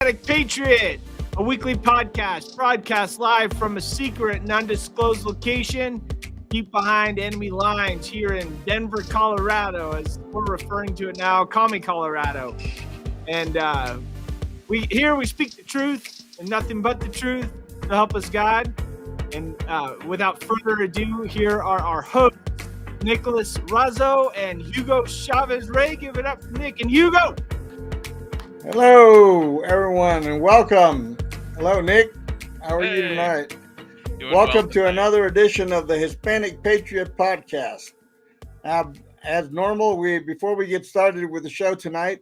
Hispanic Patriot, a weekly podcast broadcast live from a secret and undisclosed location deep behind enemy lines here in Denver, Colorado, as we're referring to it now, Commie, Colorado. And we speak the truth and nothing but the truth to help us God. And without further ado, here are our hosts, Nicholas Razzo and Hugo Chavez-Ray. Give it up for Nick and Hugo. Hello, everyone, and welcome. Hello, Nick. How are you tonight? Welcome to another edition of the Hispanic Patriot podcast. As normal, before we get started with the show tonight,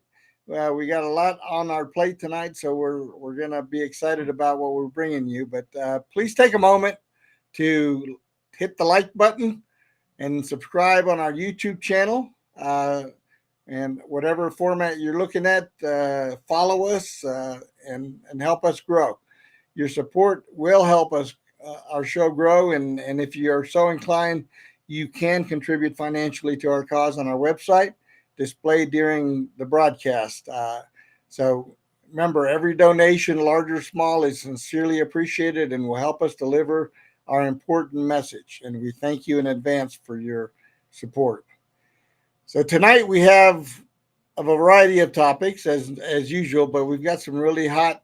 we got a lot on our plate tonight, so we're going to be excited about what we're bringing you. But please take a moment to hit the like button and subscribe on our YouTube channel. And whatever format you're looking at, follow us and help us grow. Your support will help us, our show grow. And if you're so inclined, you can contribute financially to our cause on our website, displayed during the broadcast. So remember, every donation, large or small, is sincerely appreciated and will help us deliver our important message. And we thank you in advance for your support. So tonight we have a variety of topics as usual, but we've got some really hot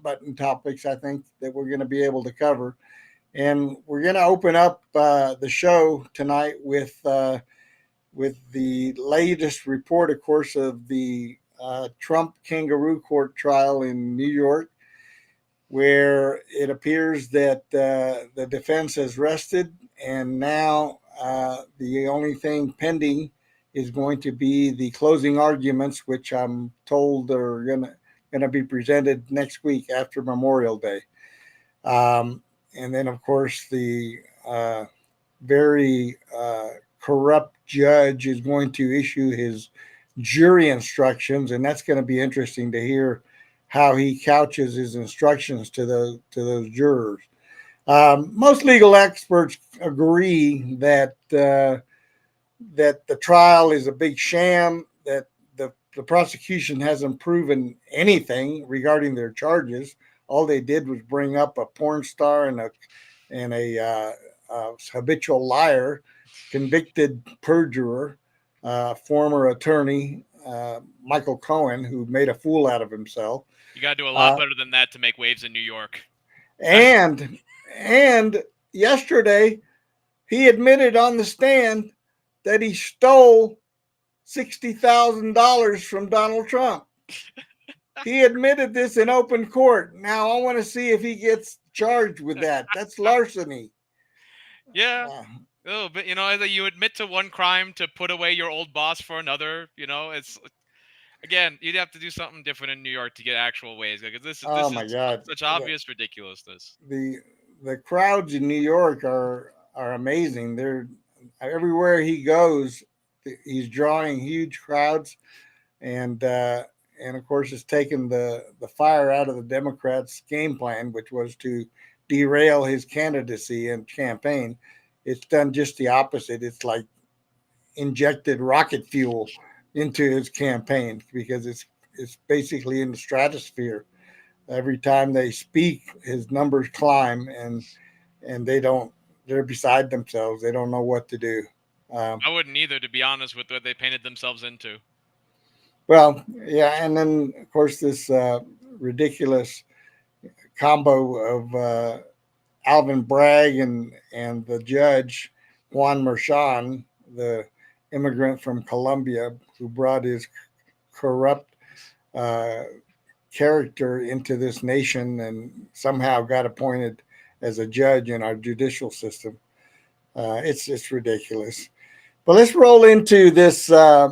button topics, I think, that we're going to be able to cover. And we're going to open up the show tonight with the latest report, of course, of the Trump kangaroo court trial in New York, where it appears that the defense has rested, and now the only thing pending is going to be the closing arguments, which I'm told are going to be presented next week after Memorial Day. And then, of course, the very corrupt judge is going to issue his jury instructions, and that's going to be interesting to hear how he couches his instructions to those jurors. Most legal experts agree that the trial is a big sham, that the prosecution hasn't proven anything regarding their charges. All they did was bring up a porn star and a habitual liar, convicted perjurer, former attorney, Michael Cohen, who made a fool out of himself. You got to do a lot better than that to make waves in New York. And yesterday, he admitted on the stand that he stole $60,000 from Donald Trump. He admitted this in open court. Now I want to see if he gets charged with that. That's larceny. Yeah. But you admit to one crime to put away your old boss for another. It's again, you'd have to do something different in New York to get actual waves, because this is such obvious ridiculousness. The crowds in New York are amazing. They're everywhere he goes. He's drawing huge crowds, and of course, it's taken the fire out of the Democrats' game plan, which was to derail his candidacy and campaign. It's done just the opposite. It's like injected rocket fuel into his campaign, because it's basically in the stratosphere. Every time they speak, his numbers climb, and they're beside themselves. They don't know what to do. I wouldn't either, to be honest, with what they painted themselves into. Well, yeah, and then of course this ridiculous combo of Alvin Bragg and the judge Juan Merchan, the immigrant from Colombia who brought his corrupt character into this nation and somehow got appointed as a judge in our judicial system. It's ridiculous. But let's roll into this. I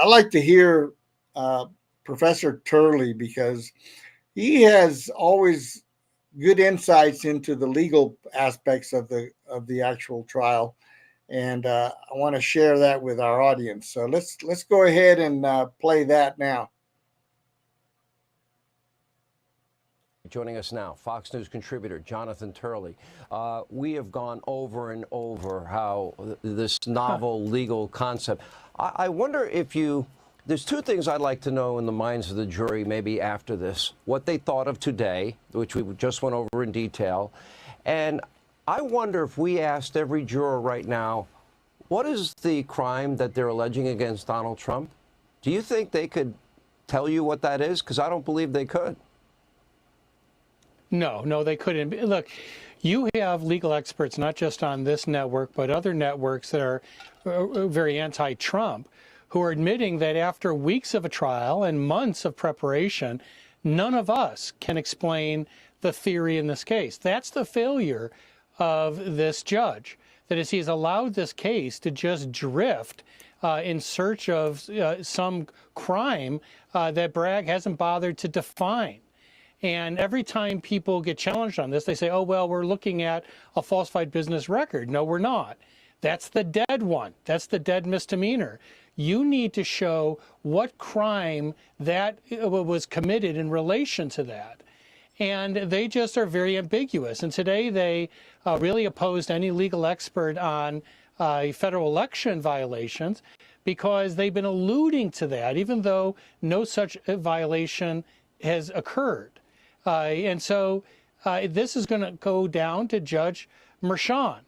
like to hear Professor Turley, because he has always good insights into the legal aspects of the actual trial, and I want to share that with our audience. So let's go ahead and play that now. Joining us now, Fox News contributor Jonathan Turley. We have gone over and over how this novel legal concept. I wonder if you There's two things I'd like to know in the minds of the jury, maybe after this. What they thought of today, which we just went over in detail. And I wonder if we asked every juror right now, what is the crime that they're alleging against Donald Trump? Do you think they could tell you what that is? Because I don't believe they could. No, they couldn't. Look, you have legal experts, not just on this network, but other networks that are very anti-Trump, who are admitting that after weeks of a trial and months of preparation, none of us can explain the theory in this case. That's the failure of this judge. That is, he's allowed this case to just drift in search of some crime that Bragg hasn't bothered to define. And every time people get challenged on this, they say, oh, well, we're looking at a falsified business record. No, we're not. That's the dead one. That's the dead misdemeanor. You need to show what crime that was committed in relation to that. And they just are very ambiguous. And today they really opposed any legal expert on federal election violations because they've been alluding to that, even though no such violation has occurred. And so this is going to go down to Judge Merchan.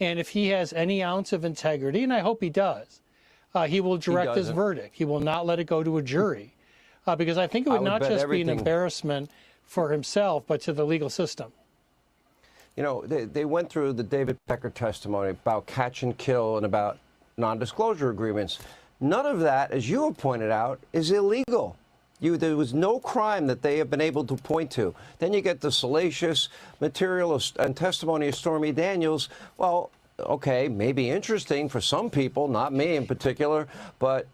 And if he has any ounce of integrity, and I hope he does, he will direct his verdict. He will not let it go to a jury because I think it would not just be an embarrassment for himself, but to the legal system. You know, they went through the David Pecker testimony about catch and kill and about non-disclosure agreements. None of that, as you have pointed out, is illegal. There was no crime that they have been able to point to. Then you get the salacious material and testimony of Stormy Daniels. Well, okay, maybe interesting for some people, not me in particular, but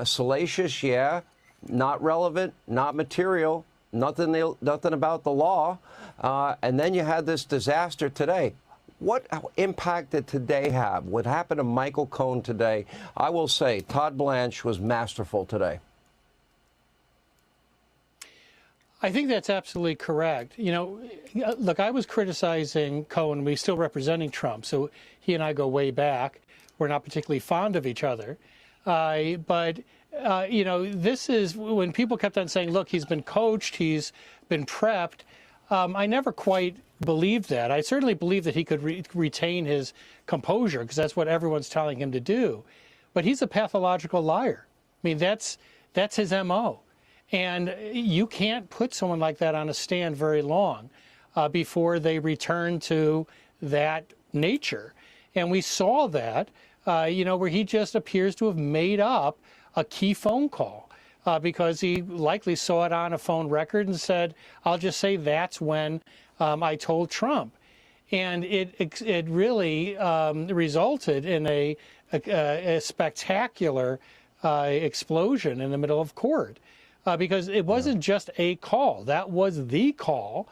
salacious, yeah, not relevant, not material, nothing about the law. And then you had this disaster today. What impact did today have? What happened to Michael Cohen today? I will say Todd Blanche was masterful today. I think that's absolutely correct. You know, look, I was criticizing Cohen. We're still representing Trump, so he and I go way back. We're not particularly fond of each other. But, you know, this is when people kept on saying, look, he's been coached, he's been prepped. I never quite believed that. I certainly believe that he could retain his composure because that's what everyone's telling him to do. But he's a pathological liar. I mean, that's his MO. And you can't put someone like that on a stand very long before they return to that nature. And we saw that, you know, where he just appears to have made up a key phone call because he likely saw it on a phone record and said, I'll just say that's when I told Trump. And it really resulted in a spectacular explosion in the middle of court. Because it wasn't just a call. That was the call.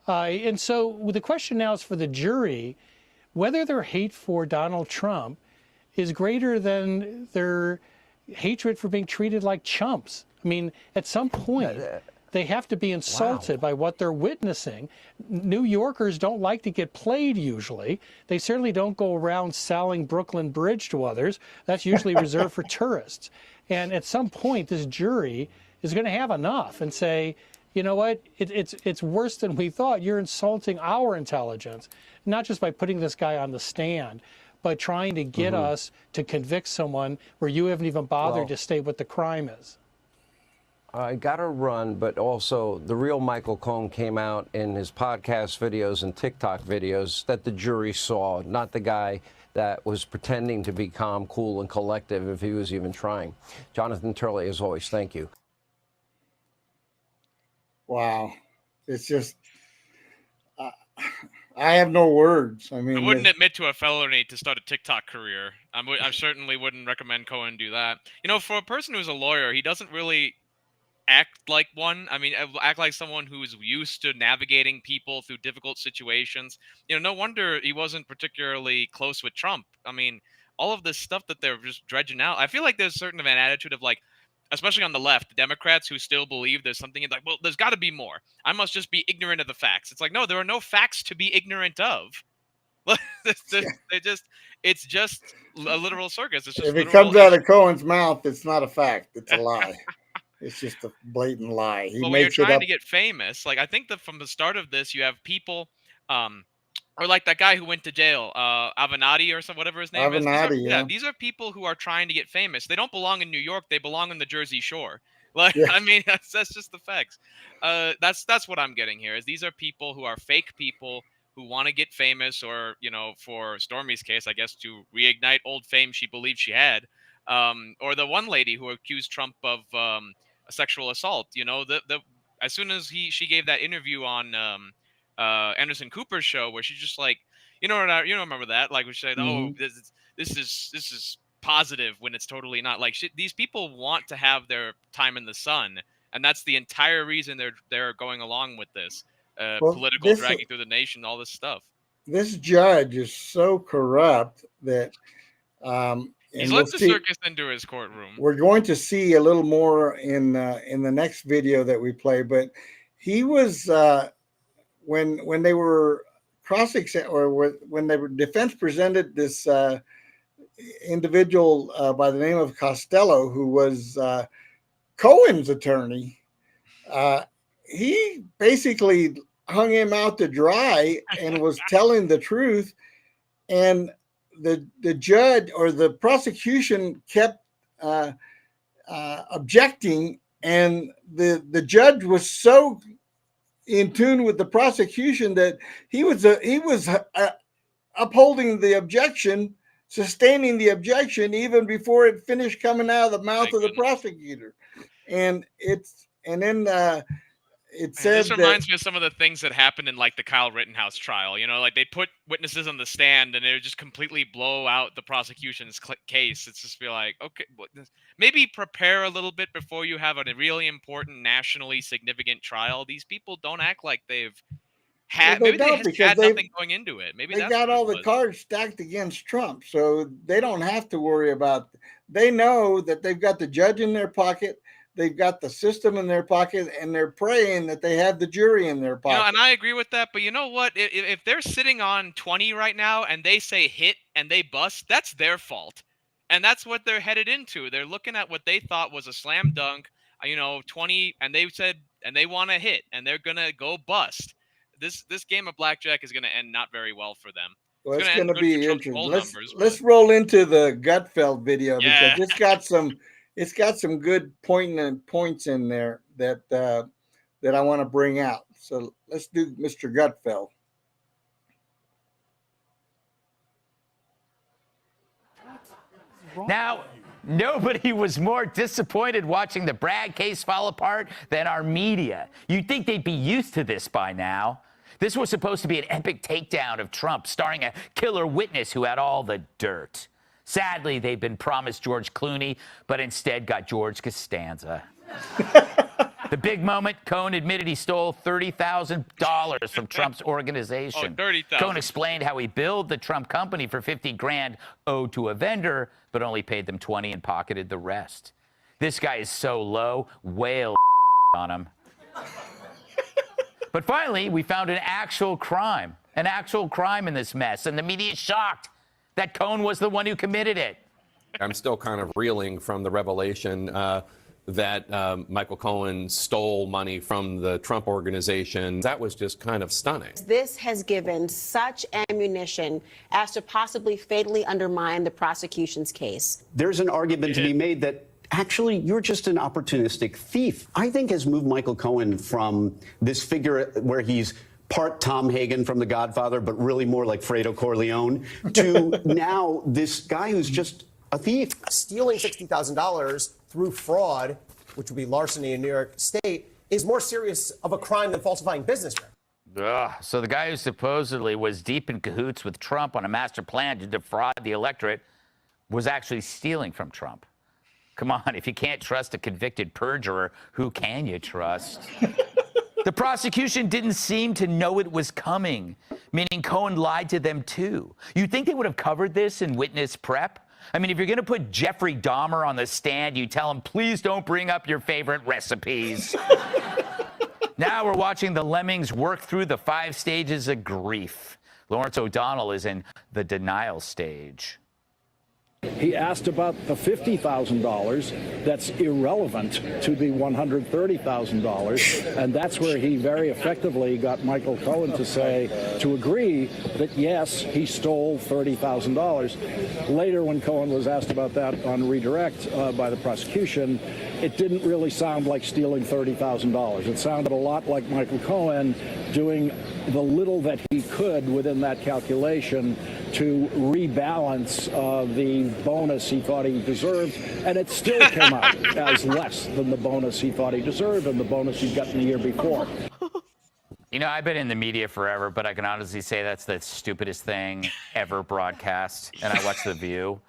And so the question now is for the jury, whether their hate for Donald Trump is greater than their hatred for being treated like chumps. I mean, at some point, they have to be insulted by what they're witnessing. New Yorkers don't like to get played usually. They certainly don't go around selling Brooklyn Bridge to others. That's usually reserved for tourists. And at some point, this jury is going to have enough and say, you know what, it's worse than we thought. You're insulting our intelligence, not just by putting this guy on the stand, but trying to get us to convict someone where you haven't even bothered to state what the crime is. I got to run, but also the real Michael Cohen came out in his podcast videos and TikTok videos that the jury saw, not the guy that was pretending to be calm, cool, and collective if he was even trying. Jonathan Turley, as always, thank you. Wow. It's just, I have no words. I mean, I wouldn't admit to a felony to start a TikTok career. I certainly wouldn't recommend Cohen do that. You know, for a person who's a lawyer, he doesn't really act like one. I mean, act like someone who's used to navigating people through difficult situations. You know, no wonder he wasn't particularly close with Trump. I mean, all of this stuff that they're just dredging out. I feel like there's certain of an attitude of like, especially on the left, the Democrats who still believe there's something like, well, there's got to be more. I must just be ignorant of the facts. It's like, no, there are no facts to be ignorant of. It's just a literal circus. It's just if it comes out of Cohen's mouth, it's not a fact. It's a lie. It's just a blatant lie. He but when you're makes it trying up. to get famous, like I think that from the start of this, you have people, or like that guy who went to jail, Avenatti or whatever his name is. These are people who are trying to get famous. They don't belong in New York. They belong on the Jersey Shore. Like, Yeah. I mean, that's just the facts. That's what I'm getting here. Is these are people who are fake people who want to get famous, or for Stormy's case, I guess to reignite old fame she believed she had, or the one lady who accused Trump of a sexual assault. As soon as she gave that interview on Anderson Cooper's show, where she's just like, you remember that, like we said, oh, this is positive when it's totally not. Like these people want to have their time in the sun, and that's the entire reason they're going along with this political dragging through the nation, all this stuff. This judge is so corrupt that he's let the circus into his courtroom. We're going to see a little more in the next video that we play, but he was when they were when the defense presented this individual by the name of Costello, who was Cohen's attorney, he basically hung him out to dry and was telling the truth, and the judge or the prosecution kept objecting, and the judge was so in tune with the prosecution that he was upholding the objection, sustaining the objection even before it finished coming out of the mouth of the prosecutor. And then it said this reminds me of some of the things that happened in like the Kyle Rittenhouse trial. Like they put witnesses on the stand and they would just completely blow out the prosecution's case. It's just be like, okay, maybe prepare a little bit before you have a really important, nationally significant trial. These people don't act like they've had. Maybe they had nothing going into it. Maybe they got all the cards stacked against Trump, so they don't have to worry about. They know that they've got the judge in their pocket. They've got the system in their pocket, and they're praying that they have the jury in their pocket. And I agree with that. But you know what? If they're sitting on 20 right now and they say hit and they bust, that's their fault. And that's what they're headed into. They're looking at what they thought was a slam dunk, 20, and they said, and they want to hit, and they're going to go bust. This game of blackjack is going to end not very well for them. Well, it's going to be interesting. Let's roll into the Gutfeld video, because it's got some good points in there that I want to bring out. So let's do Mr. Gutfeld. Now, nobody was more disappointed watching the Bragg case fall apart than our media. You'd think they'd be used to this by now. This was supposed to be an epic takedown of Trump, starring a killer witness who had all the dirt. Sadly, they've been promised George Clooney, but instead got George Costanza. The big moment, Cohen admitted he stole $30,000 from Trump's organization. Oh, $30,000. Cohen explained how he billed the Trump company for $50,000 owed to a vendor, but only paid them $20 and pocketed the rest. This guy is so low, whale on him. But finally, we found an actual crime in this mess, and the media is shocked that Cohen was the one who committed it. I'm still kind of reeling from the revelation that Michael Cohen stole money from the Trump organization. That was just kind of stunning. This has given such ammunition as to possibly fatally undermine the prosecution's case. There's an argument to be made that actually you're just an opportunistic thief. I think has moved Michael Cohen from this figure where he's part Tom Hagen from The Godfather, but really more like Fredo Corleone, to now this guy who's just a thief. Stealing $60,000 through fraud, which would be larceny in New York State, is more serious of a crime than falsifying business records. So the guy who supposedly was deep in cahoots with Trump on a master plan to defraud the electorate was actually stealing from Trump. Come on, if you can't trust a convicted perjurer, who can you trust? The prosecution didn't seem to know it was coming, meaning Cohen lied to them too. You'd think they would have covered this in witness prep. I mean, if you're going to put Jeffrey Dahmer on the stand, you tell him, please don't bring up your favorite recipes. Now we're watching the lemmings work through the 5 stages of grief. Lawrence O'Donnell is in the denial stage. He asked about the $50,000. That's irrelevant to the $130,000. And that's where he very effectively got Michael Cohen to agree that, yes, he stole $30,000. Later, when Cohen was asked about that on redirect by the prosecution, it didn't really sound like stealing $30,000. It sounded a lot like Michael Cohen doing the little that he could within that calculation to rebalance the bonus he thought he deserved, and it still came out as less than the bonus he thought he deserved and the bonus he'd gotten the year before. You know, I've been in the media forever, but I can honestly say that's the stupidest thing ever broadcast, and I watch The View.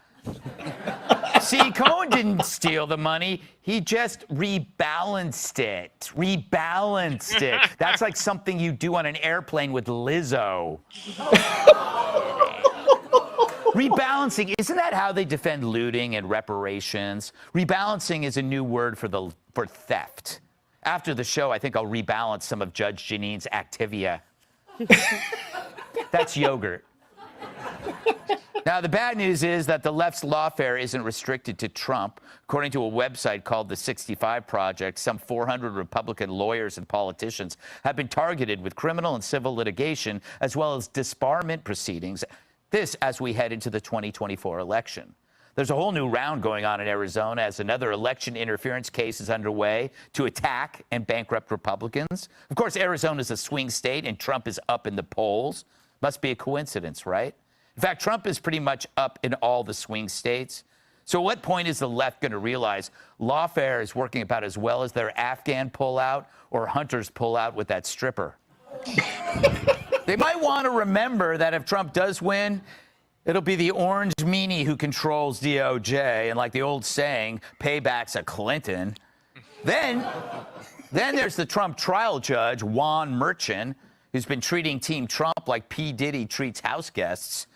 See, Cohen didn't steal the money. He just rebalanced it. Rebalanced it. That's like something you do on an airplane with Lizzo. Rebalancing, isn't that how they defend looting and reparations? Rebalancing is a new word for theft. After the show, I think I'll rebalance some of Judge Janine's Activia. That's yogurt. Now, the bad news is that the left's lawfare isn't restricted to Trump. According to a website called the 65 Project, some 400 Republican lawyers and politicians have been targeted with criminal and civil litigation, as well as disbarment proceedings. This as we head into the 2024 election. There's a whole new round going on in Arizona as another election interference case is underway to attack and bankrupt Republicans. Of course, Arizona is a swing state and Trump is up in the polls. Must be a coincidence, right? In fact, Trump is pretty much up in all the swing states. So at what point is the left going to realize lawfare is working about as well as their Afghan pullout or Hunter's pullout with that stripper? They might want to remember that if Trump does win, it'll be the orange meanie who controls DOJ. And like the old saying, payback's a Clinton. Then there's the Trump trial judge, Juan Merchan, who's been treating Team Trump like P. Diddy treats house guests.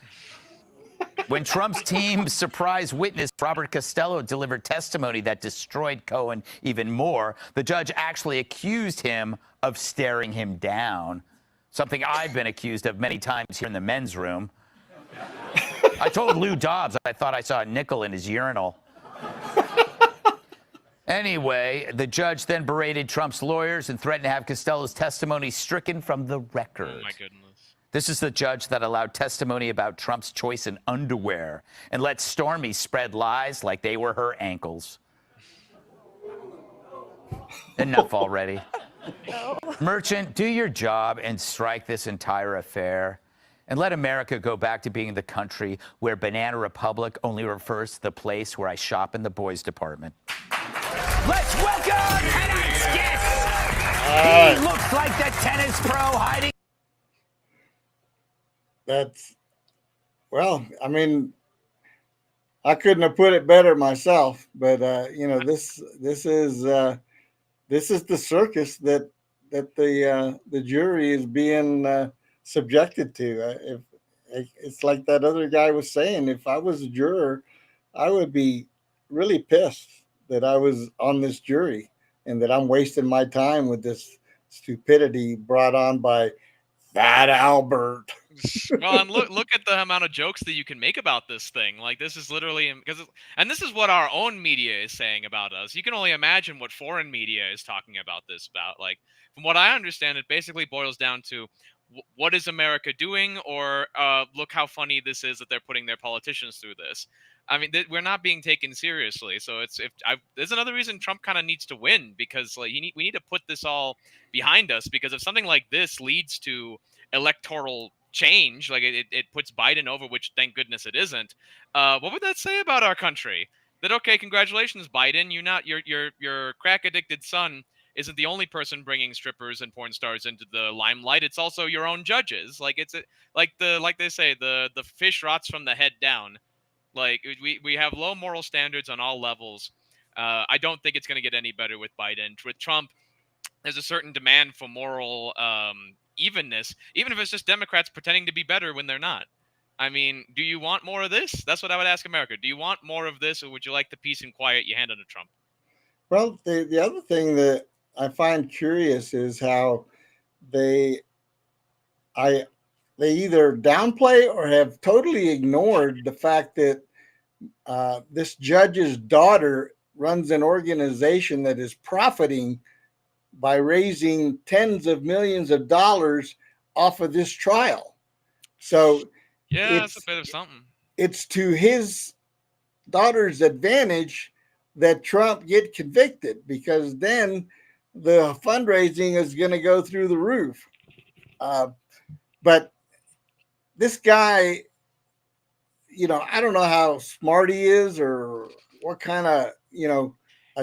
When Trump's team's surprise witness, Robert Costello, delivered testimony that destroyed Cohen even more, the judge actually accused him of staring him down. Something I've been accused of many times here in the men's room. I told Lou Dobbs I thought I saw a nickel in his urinal. Anyway, the judge then berated Trump's lawyers and threatened to have Costello's testimony stricken from the record. Oh, my goodness. This is the judge that allowed testimony about Trump's choice in underwear and let Stormy spread lies like they were her ankles. Enough already. Merchant, do your job and strike this entire affair. And let America go back to being the country where Banana Republic only refers to the place where I shop in the boys' department. Let's welcome tonight's guest. He looks like the tennis pro hiding. Well, I mean, I couldn't have put it better myself, but this is the circus that the jury is being subjected to. It's like that other guy was saying, if I was a juror, I would be really pissed that I was on this jury and that I'm wasting my time with this stupidity brought on by Fat Albert. Well, and look at the amount of jokes that you can make about this thing. Like, this is literally and this is what our own media is saying about us. You can only imagine what foreign media is talking about this about. Like, from what I understand, it basically boils down to what is America doing, or look how funny this is that they're putting their politicians through this. I mean, we're not being taken seriously. So there's another reason Trump kind of needs to win, because like we need to put this all behind us, because if something like this leads to electoral change, like it puts Biden over, which thank goodness it isn't, what would that say about our country? That, okay, congratulations, Biden, your crack addicted son isn't the only person bringing strippers and porn stars into the limelight. It's also your own judges. Like, like they say, the fish rots from the head down. Like, we have low moral standards on all levels. I don't think it's going to get any better with Biden. With Trump, there's a certain demand for moral evenness, even if it's just Democrats pretending to be better when they're not. I mean, do you want more of this? That's what I would ask America. Do you want more of this, or would you like the peace and quiet you hand on to Trump? Well, the other thing that I find curious is how they either downplay or have totally ignored the fact that this judge's daughter runs an organization that is profiting by raising tens of millions of dollars off of this trial. So yeah, it's a bit of something. It's to his daughter's advantage that Trump get convicted, because then the fundraising is going to go through the roof. But this guy, I don't know how smart he is or what kind of, attorney.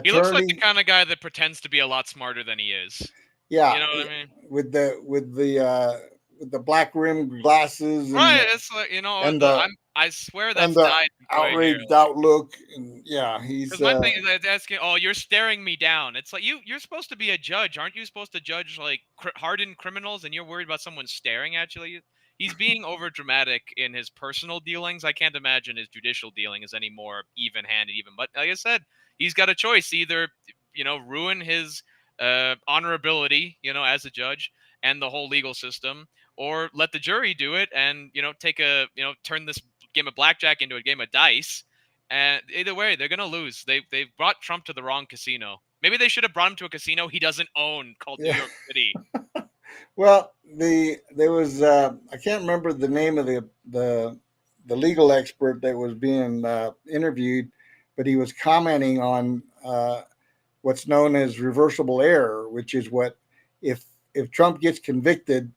He looks like the kind of guy that pretends to be a lot smarter than he is. Yeah. You know what I mean? With the black rimmed glasses. Right. It's like, I swear that's died. Outraged outlook. And yeah, he's. Because my thing is asking, oh, you're staring me down. It's like, you're supposed to be a judge. Aren't you supposed to judge like hardened criminals, and you're worried about someone staring at you? He's being over dramatic in his personal dealings. I can't imagine his judicial dealing is any more even-handed even. But like I said, he's got a choice: either, ruin his honorability, as a judge and the whole legal system, or let the jury do it and, turn this game of blackjack into a game of dice. And either way, they're going to lose. They've brought Trump to the wrong casino. Maybe they should have brought him to a casino he doesn't own called New York City. Well, there was I can't remember the name of the legal expert that was being interviewed, but he was commenting on what's known as reversible error, which is what if Trump gets convicted,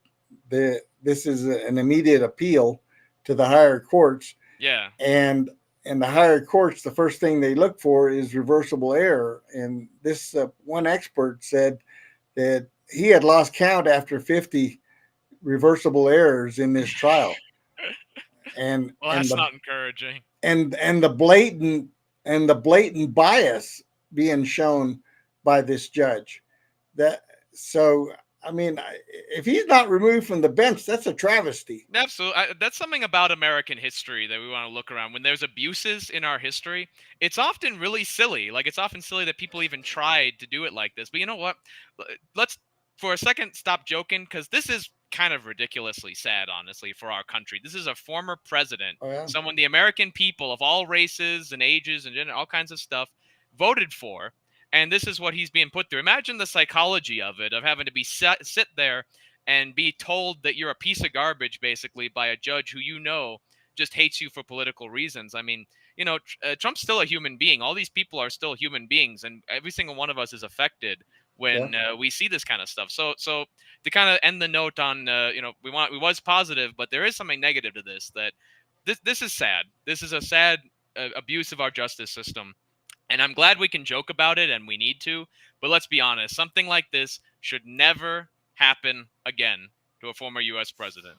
this is an immediate appeal to the higher courts. Yeah. And the higher courts, the first thing they look for is reversible error. And this one expert said that he had lost count after 50 reversible errors in this trial. And that's not encouraging. And the blatant bias being shown by this judge. I mean, if he's not removed from the bench, that's a travesty. Absolutely. That's something about American history that we want to look around. When there's abuses in our history, it's often really silly. Like, it's often silly that people even tried to do it like this. But you know what? Let's, for a second, stop joking, because this is kind of ridiculously sad, honestly, for our country. This is a former president, someone the American people of all races and ages and all kinds of stuff voted for. And this is what he's being put through. Imagine the psychology of it, of having to be sit there and be told that you're a piece of garbage, basically, by a judge who just hates you for political reasons. I mean, Trump's still a human being. All these people are still human beings, and every single one of us is affected when we see this kind of stuff. So to kind of end the note on, we was positive, but there is something negative to this. That this is sad. This is a sad abuse of our justice system. And I'm glad we can joke about it, and we need to. But let's be honest, something like this should never happen again to a former U.S. president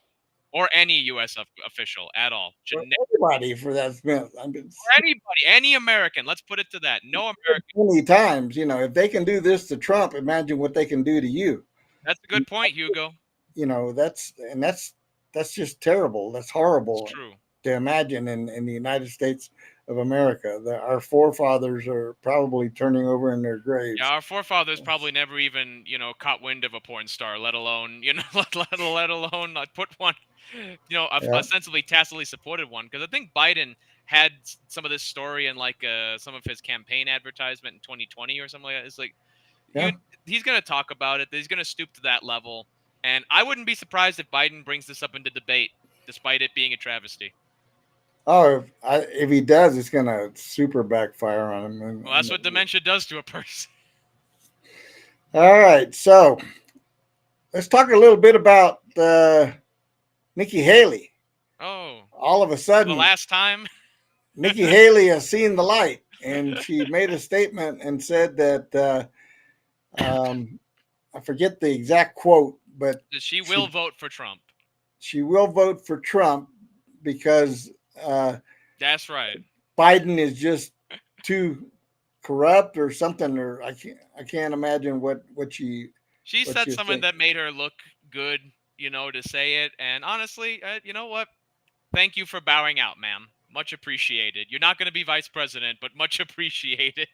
or any U.S. official at all. Anybody for that, Smith. Anybody, any American. Let's put it to that. No American. Many times, if they can do this to Trump, imagine what they can do to you. That's a good point, Hugo. That's just terrible. That's horrible. It's true to imagine in the United States of America. Our forefathers are probably turning over in their graves. Yeah, our forefathers probably never even, caught wind of a porn star, let alone, let alone put one, ostensibly tacitly supported one. Because I think Biden had some of this story in some of his campaign advertisement in 2020 or something like that. It's like, he's going to talk about it. He's going to stoop to that level. And I wouldn't be surprised if Biden brings this up into debate, despite it being a travesty. Oh, if he does, it's going to super backfire on him. Well, that's what dementia does to a person. All right. So let's talk a little bit about Nikki Haley. Oh. All of a sudden. The last time. Nikki Haley has seen the light, and she made a statement and said that, I forget the exact quote, but she will vote for Trump. She will vote for Trump because that's right. Biden is just too corrupt or something, or I can't imagine what she said something that made her look good, to say it. And honestly, you know what? Thank you for bowing out, ma'am. Much appreciated. You're not going to be vice president, but much appreciated.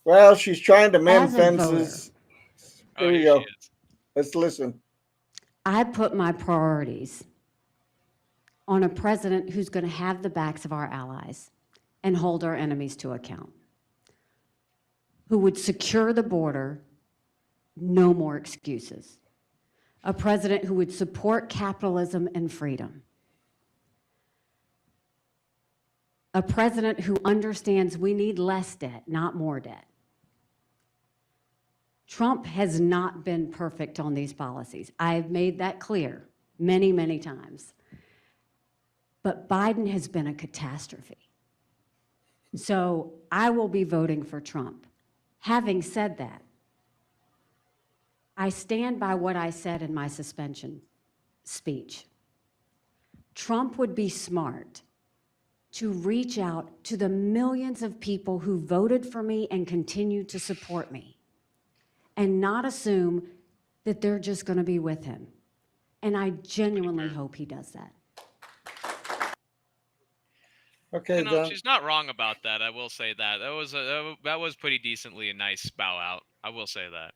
Well, she's trying to mend fences. Here we go. Let's listen. I put my priorities on a president who's going to have the backs of our allies. and hold our enemies to account, who would secure the border, no more excuses, a president who would support capitalism and freedom, a president who understands we need less debt, not more debt. Trump has not been perfect on these policies. I've made that clear many, many times. But Biden has been a catastrophe. So I will be voting for Trump. Having said that, I stand by what I said in my suspension speech. Trump would be smart to reach out to the millions of people who voted for me and continue to support me, and not assume that they're just going to be with him. And I genuinely hope he does that. Okay, she's not wrong about that. I will say that. That was pretty decently a nice bow out. I will say that.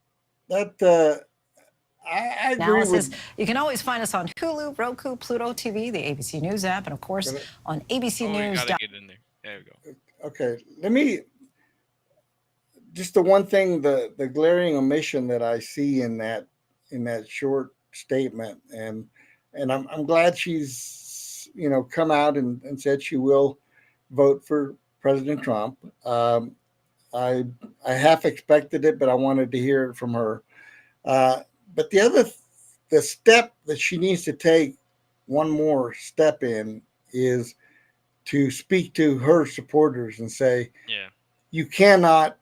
I agree Analysis. with. You can always find us on Hulu, Roku, Pluto TV, the ABC News app, and of course on ABC News. You gotta get in there. There we go. Okay, let me. Just the one thing, the glaring omission that I see in that short statement, and I'm glad she's come out and said she will vote for President Trump. I half expected it, but I wanted to hear it from her. But the step that she needs to take, one more step in, is to speak to her supporters and say, you cannot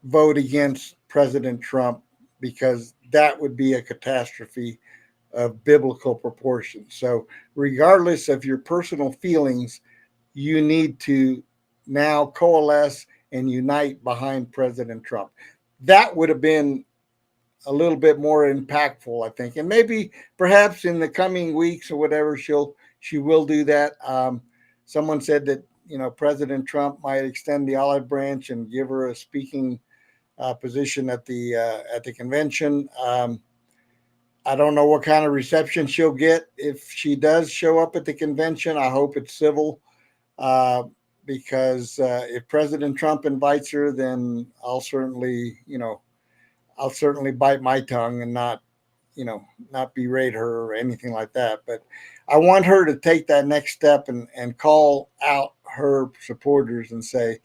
vote against President Trump, because that would be a catastrophe of biblical proportions. So regardless of your personal feelings, you need to now coalesce and unite behind President Trump. That would have been a little bit more impactful, I think. And maybe perhaps in the coming weeks or whatever, she will do that. Someone said that, President Trump might extend the olive branch and give her a speaking position at the convention. I don't know what kind of reception she'll get if she does show up at the convention. I hope it's civil, because if President Trump invites her, then I'll certainly bite my tongue and not berate her or anything like that. But I want her to take that next step and call out her supporters and say,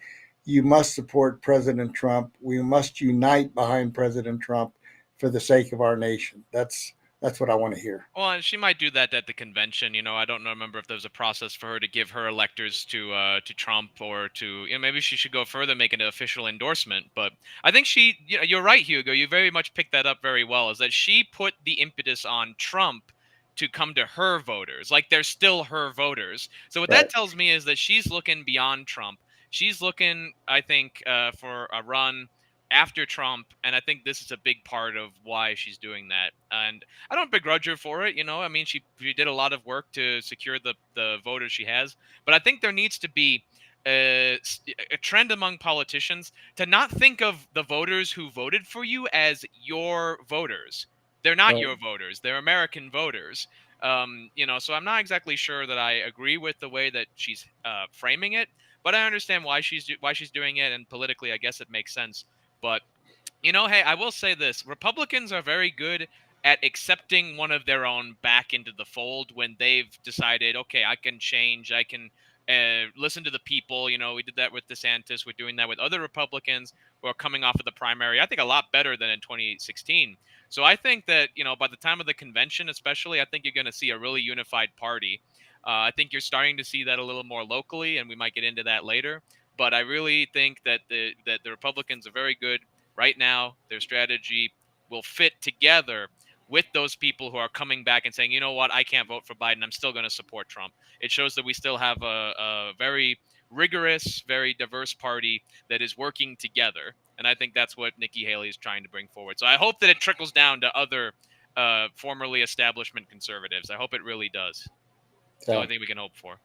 you must support President Trump. We must unite behind President Trump for the sake of our nation. That's what I want to hear. Well, and she might do that at the convention. I don't remember if there's a process for her to give her electors to Trump, or to maybe she should go further, make an official endorsement. But I think you're right, Hugo. You very much picked that up very well. Is that she put the impetus on Trump to come to her voters, like they're still her voters. So what that tells me is that she's looking beyond Trump. She's looking, I think, for a run after Trump, and I think this is a big part of why she's doing that. And I don't begrudge her for it. I mean, she did a lot of work to secure the voters she has. But I think there needs to be a trend among politicians to not think of the voters who voted for you as your voters. They're not your voters. They're American voters. So I'm not exactly sure that I agree with the way that she's framing it, but I understand why she's doing it, and politically, I guess it makes sense. But, hey, I will say this. Republicans are very good at accepting one of their own back into the fold when they've decided, okay, I can change. I can listen to the people. We did that with DeSantis. We're doing that with other Republicans who are coming off of the primary, I think, a lot better than in 2016. So I think that, by the time of the convention, especially, I think you're going to see a really unified party. I think you're starting to see that a little more locally, and we might get into that later. But I really think that the Republicans are very good right now. Their strategy will fit together with those people who are coming back and saying, you know what, I can't vote for Biden. I'm still going to support Trump. It shows that we still have a very rigorous, very diverse party that is working together. And I think that's what Nikki Haley is trying to bring forward. So I hope that it trickles down to other formerly establishment conservatives. I hope it really does. It's the only thing we can hope for.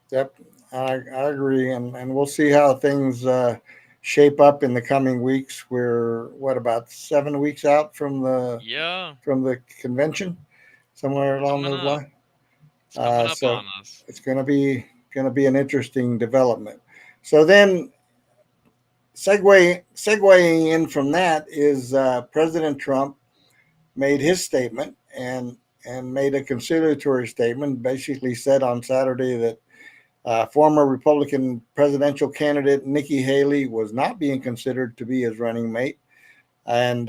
Yep, I agree, and we'll see how things shape up in the coming weeks. We're about 7 weeks out from the convention, somewhere along those lines. So it's going to be an interesting development. So then, segueing in from that is President Trump made his statement and made a conciliatory statement. Basically, said on Saturday that former Republican presidential candidate Nikki Haley was not being considered to be his running mate, and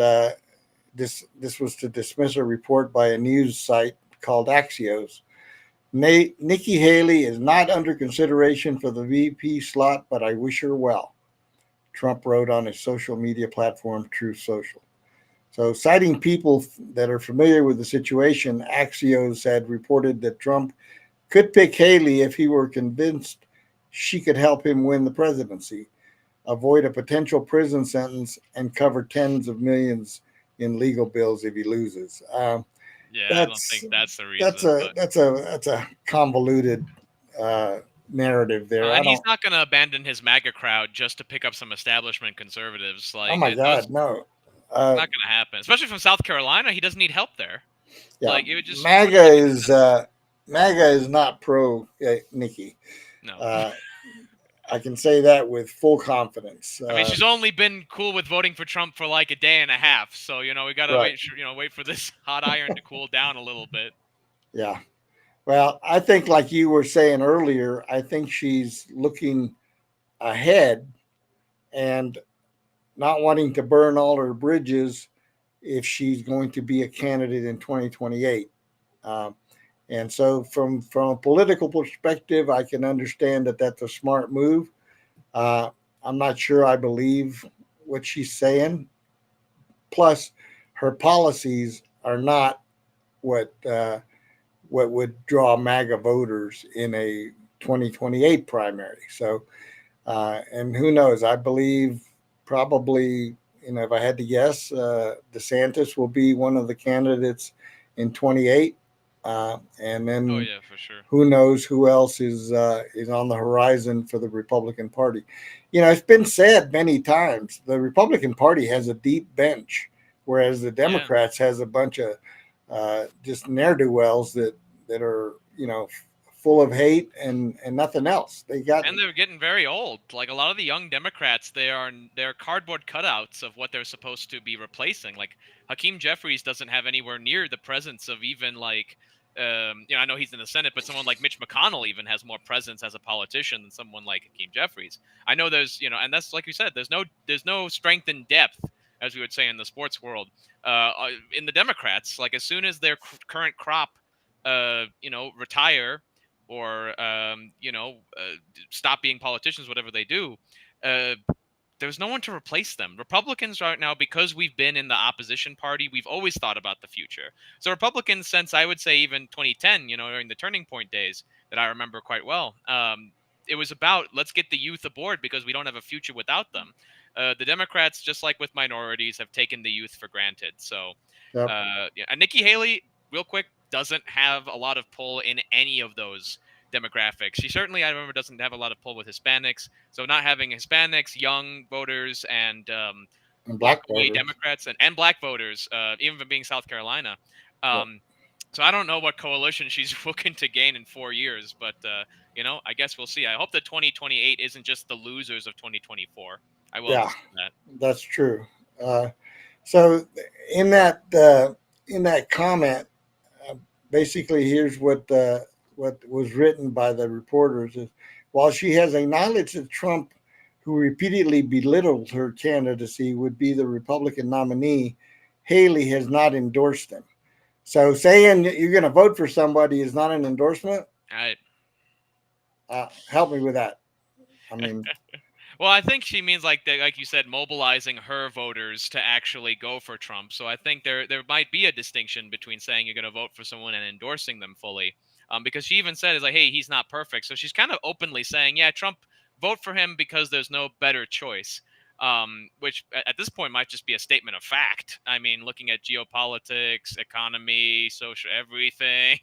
this was to dismiss a report by a news site called Axios. Nikki Haley is not under consideration for the VP slot, but I wish her well, Trump wrote on his social media platform, Truth Social. So, citing people that are familiar with the situation, Axios had reported that Trump could pick Haley if he were convinced she could help him win the presidency, avoid a potential prison sentence, and cover tens of millions in legal bills if he loses. I don't think that's the reason. That's a convoluted narrative there. And he's not going to abandon his MAGA crowd just to pick up some establishment conservatives. Like, oh my God, no. It's not going to happen, especially from South Carolina. He doesn't need help there. Yeah, like, it would just MAGA is not pro Nikki. No. I can say that with full confidence. I mean, she's only been cool with voting for Trump for like a day and a half, so we got to wait for this hot iron to cool down a little bit. Yeah. Well, I think, like you were saying earlier, I think she's looking ahead and not wanting to burn all her bridges if she's going to be a candidate in 2028. And so from a political perspective, I can understand that that's a smart move. I'm not sure I believe what she's saying. Plus, her policies are not what would draw MAGA voters in a 2028 primary. So, and who knows? I believe probably, if I had to guess, DeSantis will be one of the candidates in 28. And then for sure. Who knows who else is on the horizon for the Republican Party. It's been said many times, the Republican Party has a deep bench, whereas the Democrats has a bunch of just ne'er-do-wells that are, full of hate and nothing else. And they're getting very old. Like, a lot of the young Democrats, they're cardboard cutouts of what they're supposed to be replacing. Like, Hakeem Jeffries doesn't have anywhere near the presence of even like, I know he's in the Senate, but someone like Mitch McConnell even has more presence as a politician than someone like Hakeem Jeffries. I know there's, and that's like you said, there's no strength in depth, as we would say in the sports world, in the Democrats. Like, as soon as their current crop, retire or stop being politicians, whatever they do, there's no one to replace them. Republicans right now, because we've been in the opposition party, we've always thought about the future. So Republicans, since I would say even 2010, during the turning point days that I remember quite well, it was about, let's get the youth aboard because we don't have a future without them. The Democrats, just like with minorities, have taken the youth for granted. So, and Nikki Haley, real quick, doesn't have a lot of pull in any of those demographics. She certainly, I remember, doesn't have a lot of pull with Hispanics. So not having Hispanics, young voters, and black voters. Democrats and black voters, even from being South Carolina. So I don't know what coalition she's looking to gain in 4 years, but I guess we'll see. I hope that 2028 isn't just the losers of 2024. I will. Yeah, that's true. So in that comment, basically, here's what was written by the reporters is, while she has acknowledged that Trump, who repeatedly belittled her candidacy, would be the Republican nominee, Haley has not endorsed him. So saying you're going to vote for somebody is not an endorsement? Help me with that. I mean... Well, I think she means like you said, mobilizing her voters to actually go for Trump. So I think there might be a distinction between saying you're going to vote for someone and endorsing them fully. Because she even said, hey, he's not perfect. So she's kind of openly saying, yeah, Trump, vote for him because there's no better choice. Which at this point might just be a statement of fact. I mean, looking at geopolitics, economy, social, everything,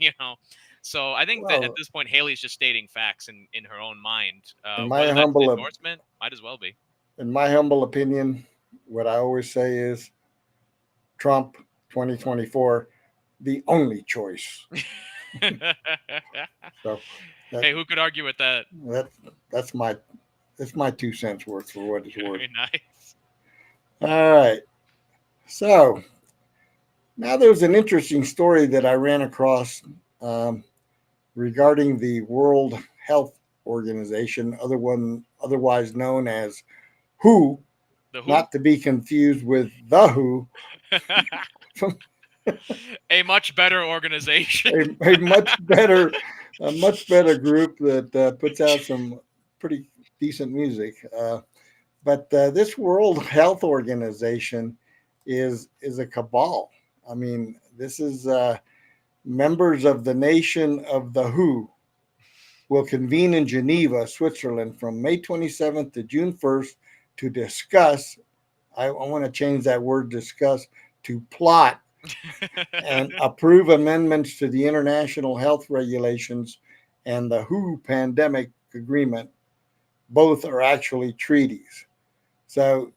So I think that at this point, Haley's just stating facts in her own mind. In my humble endorsement, might as well be. In my humble opinion, what I always say is Trump 2024, the only choice. So hey, who could argue with that? That's my It's my 2 cents worth for what it's worth. Very nice. All right. So now there's an interesting story that I ran across regarding the World Health Organization, otherwise known as WHO, not to be confused with the WHO. A much better organization. a much better group that puts out some pretty decent music. But this World Health Organization is a cabal. I mean, this is members of the nation of the WHO will convene in Geneva, Switzerland, from May 27th to June 1st to discuss. I want to change that word "discuss" to plot and approve amendments to the international health regulations and the WHO pandemic agreement. Both are actually treaties. So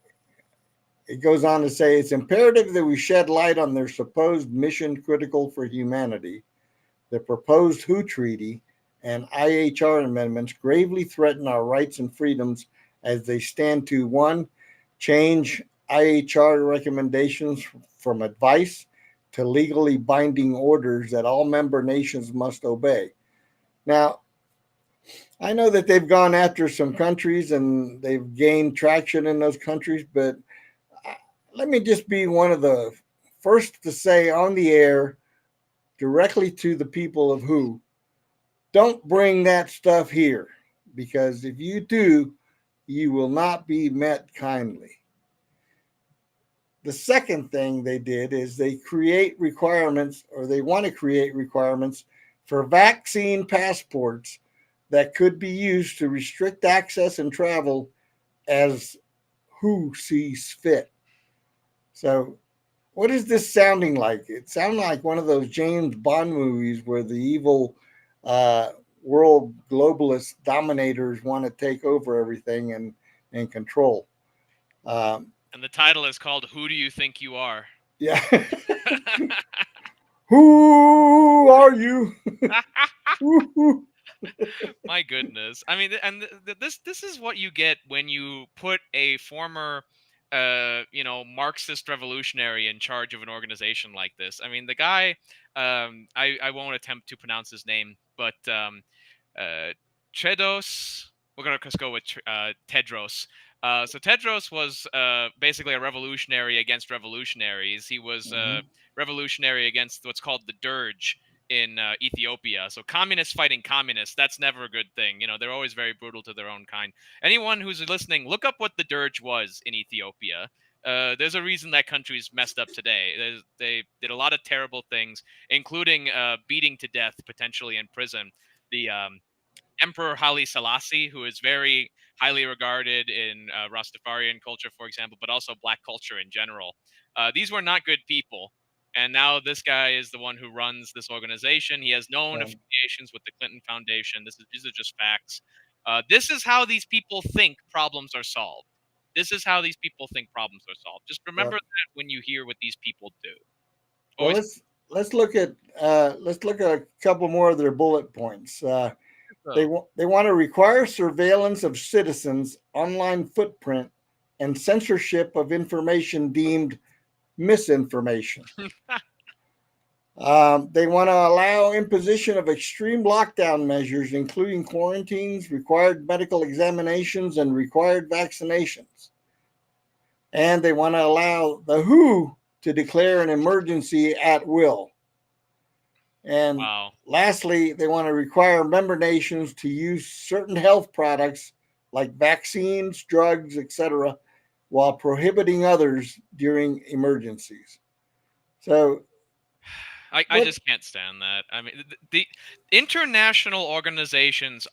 it goes on to say it's imperative that we shed light on their supposed mission critical for humanity. The proposed WHO treaty and IHR amendments gravely threaten our rights and freedoms as they stand to, one, change IHR recommendations from advice to legally binding orders that all member nations must obey. Now, I know that they've gone after some countries and they've gained traction in those countries, but let me just be one of the first to say on the air directly to the people of WHO, don't bring that stuff here, because if you do, you will not be met kindly. The second thing they did is they create requirements, or they want to create requirements for vaccine passports that could be used to restrict access and travel as WHO sees fit. So what is this sounding like? It sounds like one of those James Bond movies where the evil world globalist dominators want to take over everything and control. And the title is called "Who Do You Think You Are?" Yeah. Who are you? My goodness. I mean, and this is what you get when you put a former Marxist revolutionary in charge of an organization like this. I mean, the guy, I won't attempt to pronounce his name, but Tedros, we're going to just go with Tedros. So Tedros was basically a revolutionary against revolutionaries. He was revolutionary against what's called the Dirge in Ethiopia. So communists fighting communists, that's never a good thing. You know, they're always very brutal to their own kind. Anyone who's listening, look up what the Dirge was in Ethiopia. There's a reason that country's messed up today. They did a lot of terrible things, including beating to death, potentially in prison, the Emperor Haile Selassie, who is very highly regarded in Rastafarian culture, for example, but also Black culture in general. These were not good people. And now this guy is the one who runs this organization. He has known affiliations with the Clinton Foundation. These are just facts. This is how these people think problems are solved. This is how these people think problems are solved. Just remember that when you hear what these people do. Well, let's look at a couple more of their bullet points. They want to require surveillance of citizens' online footprint and censorship of information deemed misinformation. They want to allow imposition of extreme lockdown measures, including quarantines, required medical examinations, and required vaccinations. And they want to allow the WHO to declare an emergency at will. And lastly, they want to require member nations to use certain health products like vaccines, drugs, etc., while prohibiting others during emergencies. So I just can't stand that. I mean, the international organizations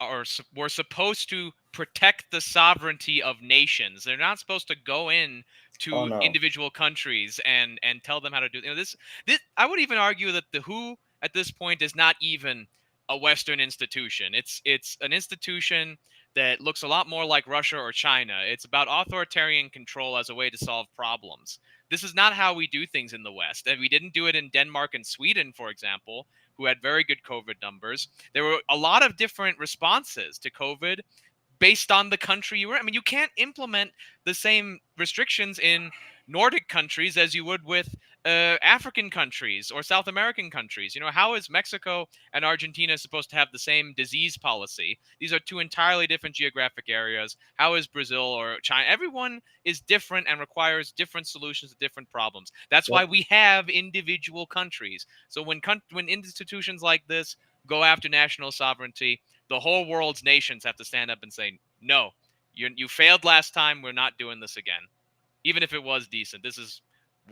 were supposed to protect the sovereignty of nations. They're not supposed to go in to individual countries and tell them how to do. You know, this I would even argue that the WHO at this point is not even a Western institution. It's an institution that looks a lot more like Russia or China. It's about authoritarian control as a way to solve problems. This is not how we do things in the West. And we didn't do it in Denmark and Sweden, for example, who had very good COVID numbers. There were a lot of different responses to COVID. based on the country you were. I mean, you can't implement the same restrictions in Nordic countries as you would with African countries or South American countries. How is Mexico and Argentina supposed to have the same disease policy? These are two entirely different geographic areas. How is Brazil or China? Everyone is different and requires different solutions to different problems. That's why we have individual countries. So when institutions like this go after national sovereignty, the whole world's nations have to stand up and say, no, you failed last time. We're not doing this again. Even if it was decent, this is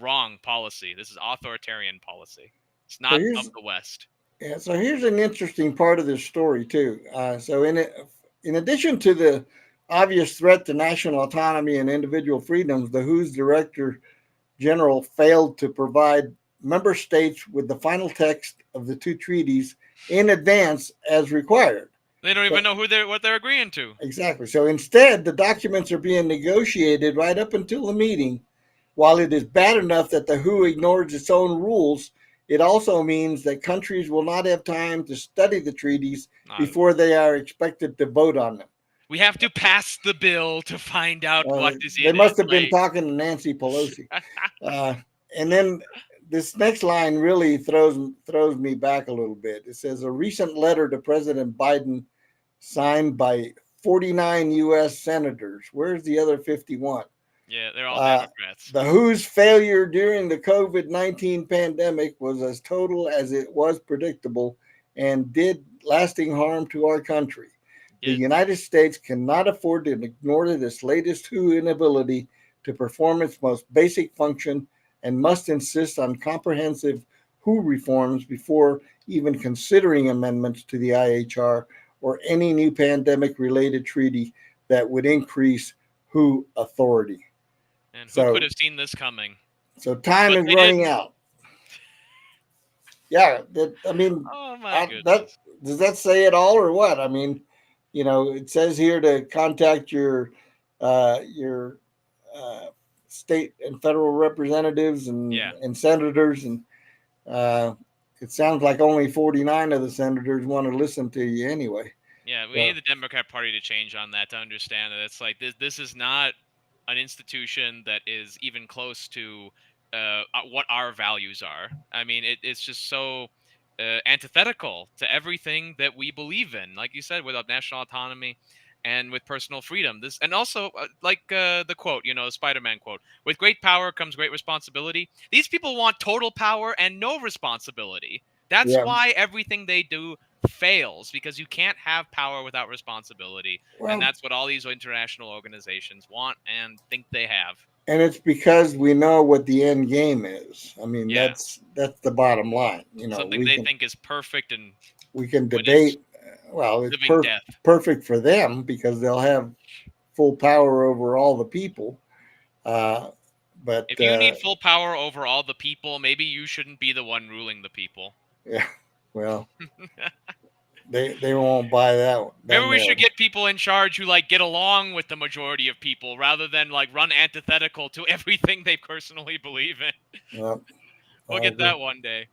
wrong policy. This is authoritarian policy. It's not of the West. Yeah. So here's an interesting part of this story too. In addition to the obvious threat to national autonomy and individual freedoms, the WHO's Director General failed to provide member states with the final text of the two treaties in advance as required. They don't even know what they're agreeing to. Exactly. So instead, the documents are being negotiated right up until the meeting. While it is bad enough that the WHO ignores its own rules, it also means that countries will not have time to study the treaties before they are expected to vote on them. We have to pass the bill to find out what is in it. They must have been talking to Nancy Pelosi. And then this next line really throws me back a little bit. It says, a recent letter to President Biden signed by 49 U.S. senators. Where's the other 51? Yeah, they're all Democrats. The WHO's failure during the COVID-19 pandemic was as total as it was predictable and did lasting harm to our country. The United States cannot afford to ignore this latest WHO inability to perform its most basic function and must insist on comprehensive WHO reforms before even considering amendments to the IHR or any new pandemic-related treaty that would increase WHO authority. And who could have seen this coming? So time is running out. Yeah, oh my goodness. Does that say it all or what? I mean, it says here to contact your state and federal representatives and senators, and it sounds like only 49 of the senators want to listen to you anyway. Yeah, we need the Democrat Party to change on that, to understand that it's like this is not an institution that is even close to what our values are. I mean, it's just so antithetical to everything that we believe in. Like you said, with national autonomy and with personal freedom. And also, the quote, Spider-Man quote, with great power comes great responsibility. These people want total power and no responsibility. That's why everything they do fails, because you can't have power without responsibility. And that's what all these international organizations want and think they have. And it's because we know what the end game is. I mean, that's the bottom line. Something they think is perfect, and we can debate. Well, it's perfect for them because they'll have full power over all the people. But if you need full power over all the people, maybe you shouldn't be the one ruling the people. Yeah, well, they won't buy that one. Maybe we should get people in charge who get along with the majority of people rather than run antithetical to everything they personally believe in. Yep. We'll get that one day.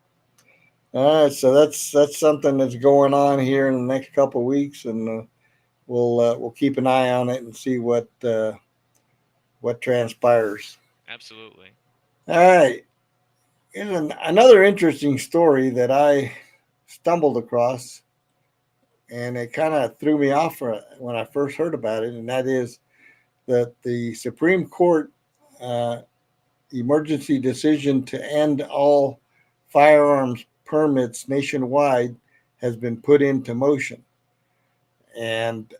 All right, so that's something that's going on here in the next couple of weeks, and we'll keep an eye on it and see what transpires. Absolutely. All right. Here's another interesting story that I stumbled across, and it kind of threw me off when I first heard about it, and that is that the Supreme Court emergency decision to end all firearms permits nationwide has been put into motion. And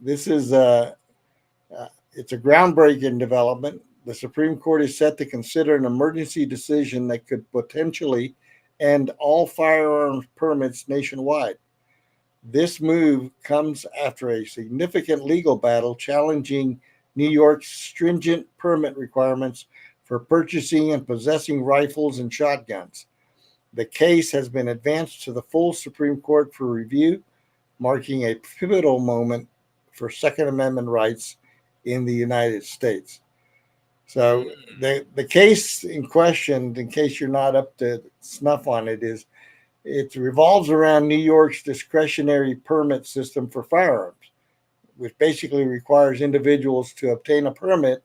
this is it's a groundbreaking development. The Supreme Court is set to consider an emergency decision that could potentially end all firearms permits nationwide. This move comes after a significant legal battle challenging New York's stringent permit requirements for purchasing and possessing rifles and shotguns. The case has been advanced to the full Supreme Court for review, marking a pivotal moment for Second Amendment rights in the United States. So the case in question, in case you're not up to snuff on it, it revolves around New York's discretionary permit system for firearms. which basically requires individuals to obtain a permit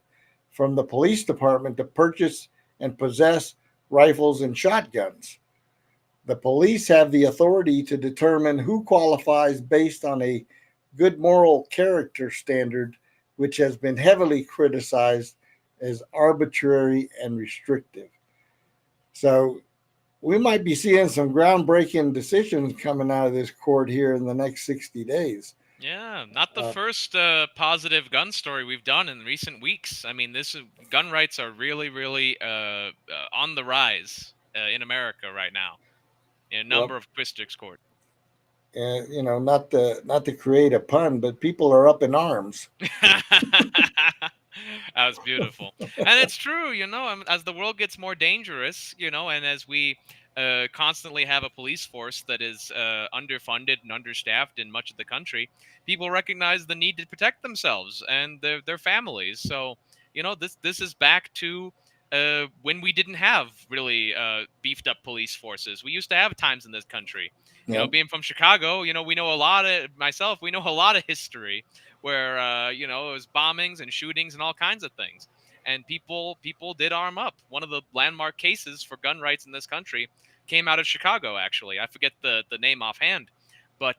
from the police department to purchase and possess rifles and shotguns. The police have the authority to determine who qualifies based on a good moral character standard, which has been heavily criticized as arbitrary and restrictive. So we might be seeing some groundbreaking decisions coming out of this court here in the next 60 days. Yeah, not the first positive gun story we've done in recent weeks. I mean, gun rights are really, really on the rise in America right now in a number of districts court. Not to create a pun, but people are up in arms. That was beautiful. And it's true, as the world gets more dangerous, and as we constantly have a police force that is underfunded and understaffed in much of the country, people recognize the need to protect themselves and their families. So, this is back to when we didn't have really beefed up police forces. We used to have times in this country. Being from Chicago, we know a lot of history where, it was bombings and shootings and all kinds of things. And people did arm up. One of the landmark cases for gun rights in this country came out of Chicago, actually. I forget the name offhand. But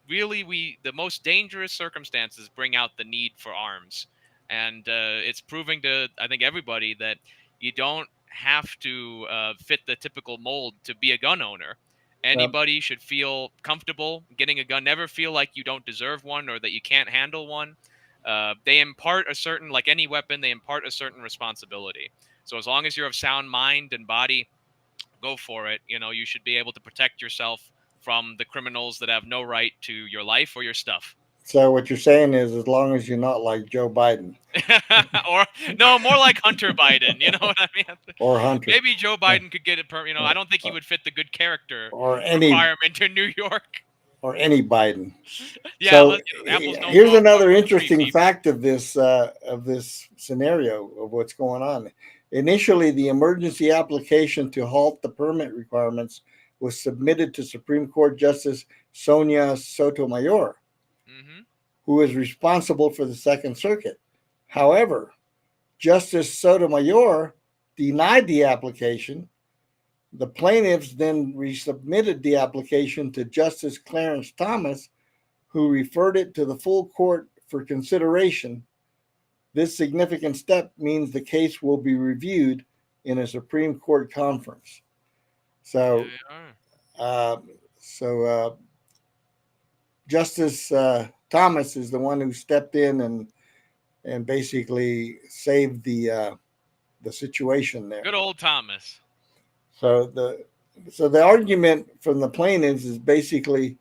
really, the most dangerous circumstances bring out the need for arms. And it's proving to, I think, everybody that you don't have to fit the typical mold to be a gun owner. Anybody should feel comfortable getting a gun. Never feel like you don't deserve one or that you can't handle one. They impart a certain, like any weapon, they impart a certain responsibility. So as long as you're of sound mind and body, go for it. You should be able to protect yourself from the criminals that have no right to your life or your stuff. So what you're saying is, as long as you're not like Joe Biden. Or no, more like Hunter Biden. You know what I mean? Or Hunter. Maybe Joe Biden could get it. I don't think he would fit the good character requirement in New York. Or any Biden. Yeah. So here's another interesting fact of this scenario of what's going on. Initially, the emergency application to halt the permit requirements was submitted to Supreme Court Justice Sonia Sotomayor, who is responsible for the Second Circuit. However, Justice Sotomayor denied the application. The plaintiffs then resubmitted the application to Justice Clarence Thomas, who referred it to the full court for consideration. This significant step means the case will be reviewed in a Supreme Court conference. So, Justice Thomas is the one who stepped in and basically saved the situation there. Good old Thomas. So the argument from the plaintiffs is basically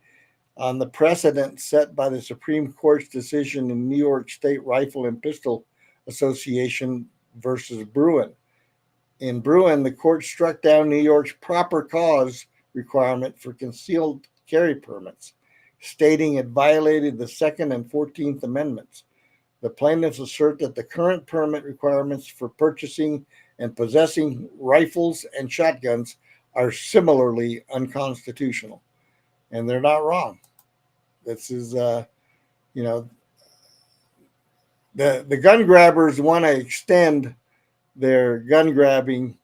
on the precedent set by the Supreme Court's decision in New York State Rifle and Pistol Association versus Bruin. In Bruin, the court struck down New York's proper cause requirement for concealed carry permits, stating it violated the Second and 14th Amendments. The plaintiffs assert that the current permit requirements for purchasing and possessing rifles and shotguns are similarly unconstitutional. And they're not wrong. This is, the gun grabbers want to extend their gun grabbing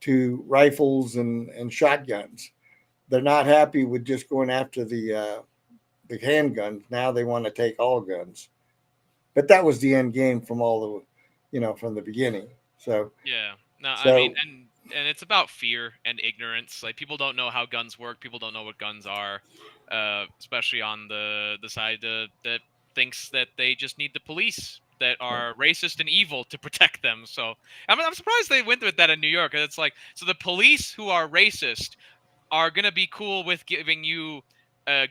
to rifles and shotguns. They're not happy with just going after the handguns. Now they want to take all guns. But that was the end game from from the beginning. So yeah, no, I mean, and it's about fear and ignorance. Like, people don't know how guns work. People don't know what guns are, especially on the side that thinks that they just need the police that are racist and evil to protect them. So I'm surprised they went with that in New York. It's like, so the police who are racist are gonna be cool with giving you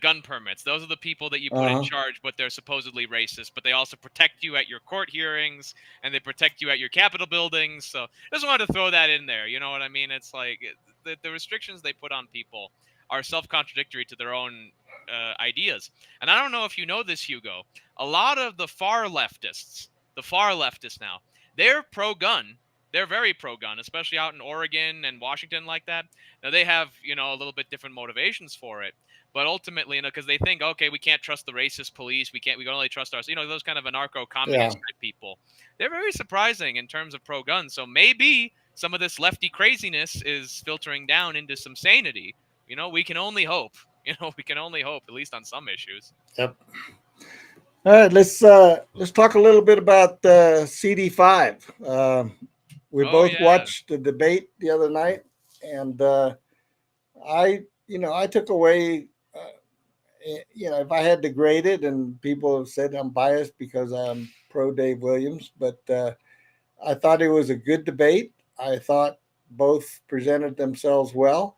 gun permits. Those are the people that you put in charge, but they're supposedly racist. But they also protect you at your court hearings, and they protect you at your Capitol buildings. So I just wanted to throw that in there. You know what I mean? It's like the restrictions they put on people are self-contradictory to their own ideas. And I don't know if you know this, Hugo. A lot of the far leftists now, they're pro-gun, they're very pro-gun, especially out in Oregon and Washington like that. Now they have, a little bit different motivations for it, but ultimately, because they think, okay, we can't trust the racist police, we can only trust ours, those kind of anarcho-communist type people. They're very surprising in terms of pro-gun. So maybe some of this lefty craziness is filtering down into some sanity. We can only hope. We can only hope, at least on some issues. Yep. All right, let's talk a little bit about CD5. We both watched the debate the other night, and I took away, if I had to grade it, and people have said I'm biased because I'm pro Dave Williams, but I thought it was a good debate. I thought both presented themselves well,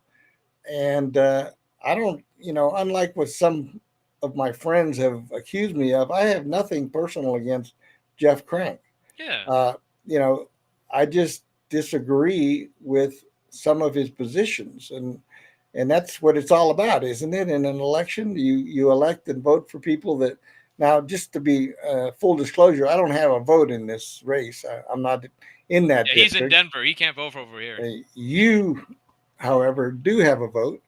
and I don't, unlike what some of my friends have accused me of, I have nothing personal against Jeff Crank. Yeah. I just disagree with some of his positions, and that's what it's all about, isn't it? In an election, you elect and vote for people that. Now, just to be full disclosure, I don't have a vote in this race. I'm not in that district. He's in Denver. He can't vote over here. You, however, do have a vote,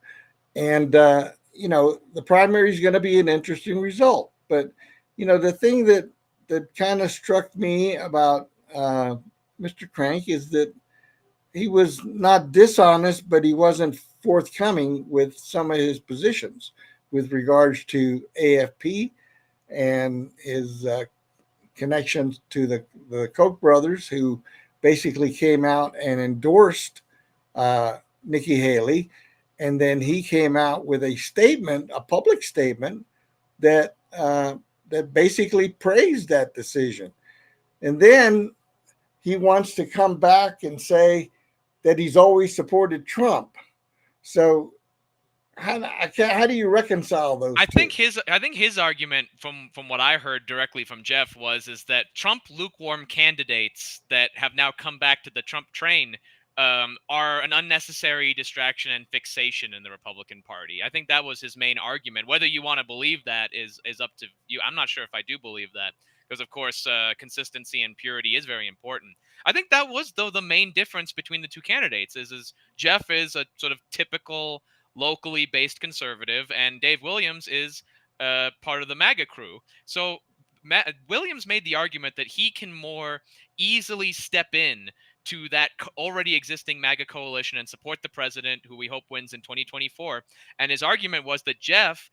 and the primary is going to be an interesting result. But the thing that kind of struck me about Mr. Crank is that he was not dishonest, but he wasn't forthcoming with some of his positions with regards to AFP and his connections to the Koch brothers, who basically came out and endorsed Nikki Haley. And then he came out with a statement, a public statement, that basically praised that decision. And then he wants to come back and say that he's always supported Trump. So how do you reconcile those? I think his argument, from what I heard directly from Jeff, is that Trump lukewarm candidates that have now come back to the Trump train are an unnecessary distraction and fixation in the Republican Party. I think that was his main argument. Whether you want to believe that is up to you. I'm not sure if I do believe that, because of course consistency and purity is very important. I think that was, though, the main difference between the two candidates is Jeff is a sort of typical locally based conservative, and Dave Williams is part of the MAGA crew. So Williams made the argument that he can more easily step in to that already existing MAGA coalition and support the president, who we hope wins in 2024. And his argument was that Jeff,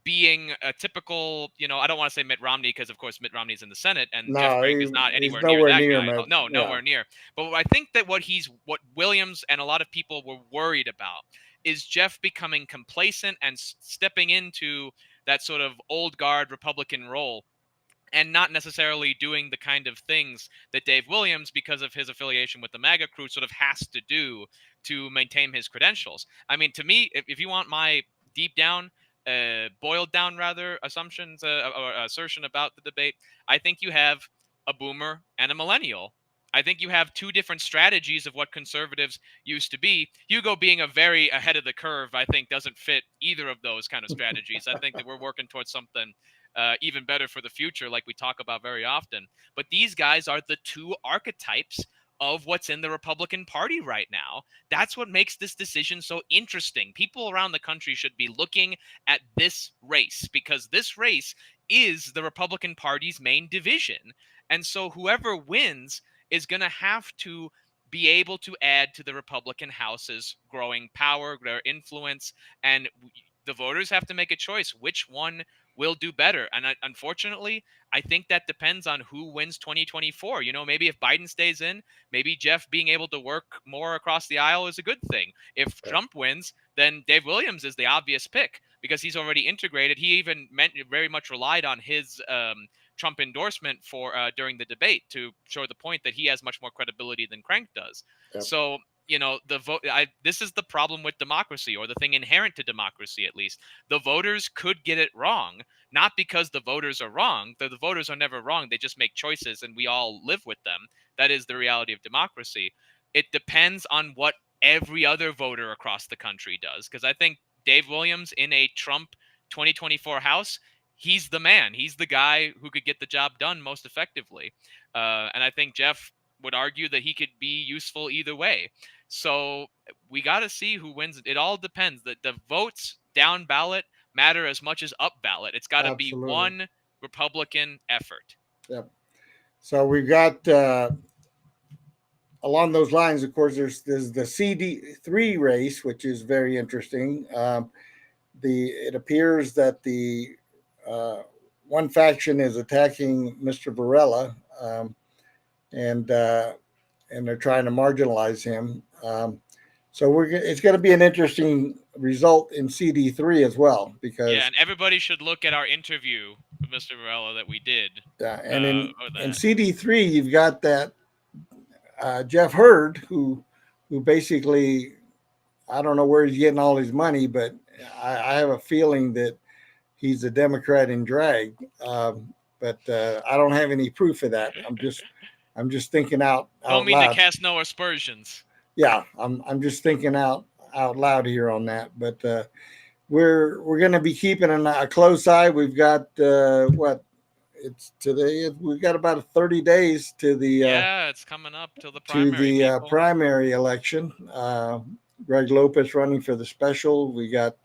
being a typical, I don't want to say Mitt Romney, because of course Mitt Romney's in the Senate, and Jeff Crank is not anywhere near that guy. No, nowhere near. But I think that what Williams and a lot of people were worried about is Jeff becoming complacent and stepping into that sort of old guard Republican role, and not necessarily doing the kind of things that Dave Williams, because of his affiliation with the MAGA crew, sort of has to do to maintain his credentials. I mean, to me, if you want my deep down, boiled down rather, assumptions or assertion about the debate, I think you have a boomer and a millennial. I think you have two different strategies of what conservatives used to be. Hugo being a very ahead of the curve, I think, doesn't fit either of those kind of strategies. I think that we're working towards something even better for the future, like we talk about very often. But these guys are the two archetypes of what's in the Republican Party right now. That's what makes this decision so interesting. People around the country should be looking at this race, because this race is the Republican Party's main division. And so whoever wins is going to have to be able to add to the Republican House's growing power, their influence, and the voters have to make a choice. Which one will do better? And unfortunately, I think that depends on who wins 2024. Maybe if Biden stays in, maybe Jeff being able to work more across the aisle is a good thing. If Trump wins, then Dave Williams is the obvious pick, because he's already integrated. He even very much relied on his Trump endorsement for during the debate to show the point that he has much more credibility than Crank does. Yep. So, the vote. This is the problem with democracy, or the thing inherent to democracy, at least. The voters could get it wrong, not because the voters are wrong. The voters are never wrong. They just make choices, and we all live with them. That is the reality of democracy. It depends on what every other voter across the country does, because I think Dave Williams in a Trump 2024 House, he's the man. He's the guy who could get the job done most effectively. And I think Jeff would argue that he could be useful either way. So we got to see who wins. It all depends. The votes down ballot matter as much as up ballot. It's got to be one Republican effort. Yep. So we've got along those lines, of course, there's the CD3 race, which is very interesting. It appears that the one faction is attacking Mr. Varela, and they're trying to marginalize him. So it's going to be an interesting result in CD3 as well, because and everybody should look at our interview with Mr. Varela that we did. Yeah, and in CD3 you've got that Jeff Hurd, who basically, I don't know where he's getting all his money, but I have a feeling that he's a Democrat in drag. But I don't have any proof of that. I'm just thinking out Don't mean loud. to cast no aspersions. Yeah, I'm just thinking out loud here on that. But we're going to be keeping a close eye. We've got it's today. We've got about 30 days to the it's coming up till the primary. Primary election. Greg Lopez running for the special. We got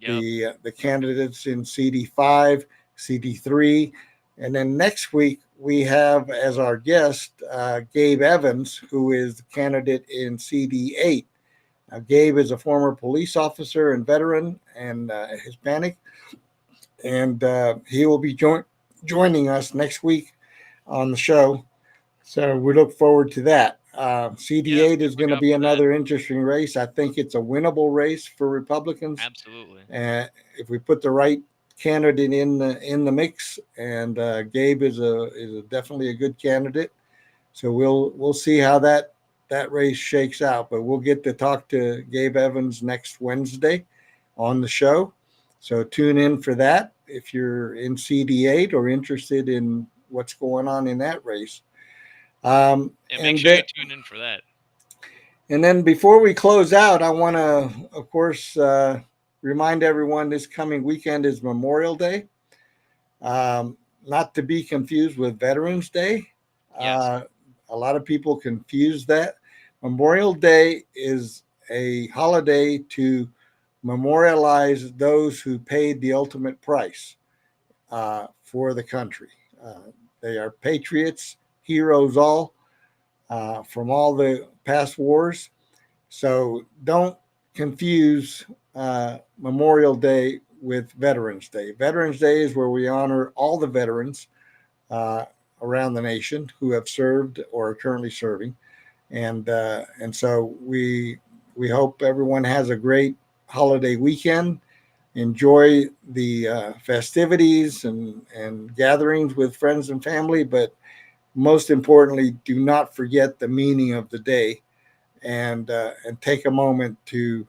the candidates in CD5, CD3, and then next week we have as our guest Gabe Evans, who is the candidate in CD8. Now, Gabe is a former police officer and veteran and Hispanic, and he will be joining us next week on the show. So we look forward to that. CD8 is going to be another interesting race. I think it's a winnable race for Republicans. Absolutely. If we put the right candidate in the mix, and Gabe is definitely a good candidate. So we'll see how that race shakes out. But we'll get to talk to Gabe Evans next Wednesday on the show. So tune in for that if you're in CD8 or interested in what's going on in that race. And make sure you tune in for that. And then before we close out, I want to, of course, remind everyone this coming weekend is Memorial Day. Not to be confused with Veterans Day. Yes. A lot of people confuse that. Memorial Day is a holiday to memorialize those who paid the ultimate price for the country. They are patriots, heroes all, from all the past wars. So don't confuse Memorial Day with Veterans Day. Veterans Day is where we honor all the veterans around the nation who have served or are currently serving. And so we hope everyone has a great holiday weekend. Enjoy the festivities and gatherings with friends and family, but most importantly, do not forget the meaning of the day, and take a moment to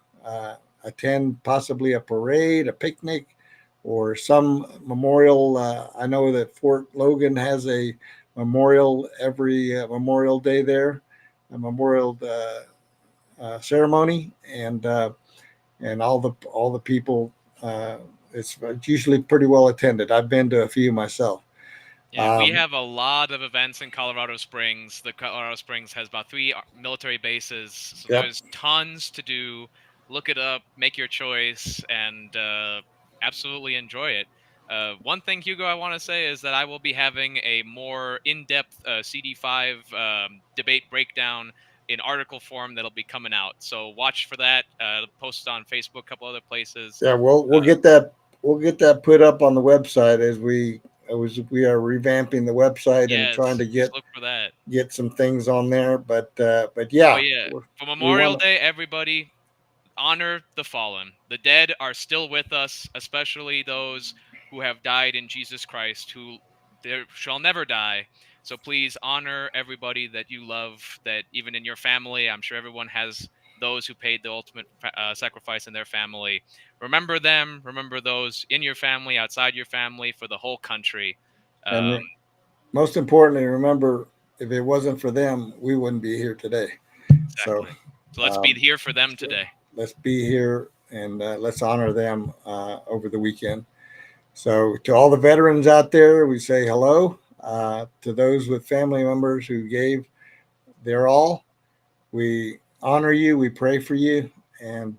attend possibly a parade, a picnic, or some memorial. I know that Fort Logan has a memorial every Memorial Day there, a memorial ceremony, and all the people. It's usually pretty well attended. I've been to a few myself. Yeah, we have a lot of events in Colorado Springs. The Colorado Springs has about 3 military bases, so there's tons to do. Look it up, make your choice, and absolutely enjoy it. One thing, Hugo, I want to say is that I will be having a more in-depth CD5 debate breakdown in article form that'll be coming out. So watch for that. Post it on Facebook, a couple other places. Yeah, we'll get that. We'll get that put up on the website as we are revamping the website and trying to look for that. Get some things on there. But yeah. Oh, yeah. For Memorial Day, everybody, honor the fallen. The dead are still with us, especially those who have died in Jesus Christ, who shall never die. So please honor everybody that you love, that even in your family, I'm sure everyone has those who paid the ultimate sacrifice in their family. Remember them, remember those in your family, outside your family, for the whole country. And most importantly, remember, if it wasn't for them, we wouldn't be here today. Exactly. So let's be here for them today. Let's be here and let's honor them over the weekend. So to all the veterans out there, we say hello. To those with family members who gave their all. We honor you. We pray for you, and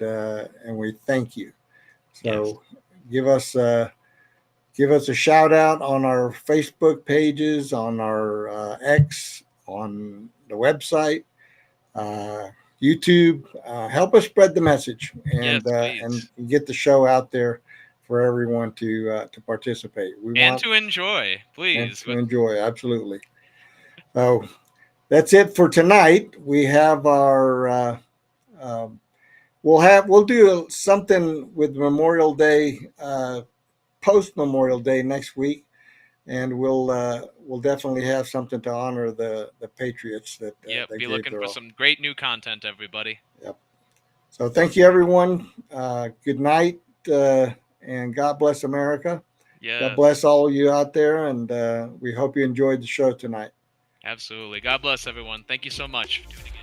we thank you. So give us a shout out on our Facebook pages, on our X, on the website, YouTube. Help us spread the message and get the show out there for everyone to participate. To enjoy, please. And to enjoy, absolutely. So that's it for tonight. We have our we'll do something with Memorial Day, post Memorial Day next week, and we'll definitely have something to honor the Patriots that. Be looking for some great new content, everybody. Yep. So thank you, everyone. Good night, and God bless America. God bless all of you out there, and we hope you enjoyed the show tonight. Absolutely. God bless everyone. Thank you so much for tuning in.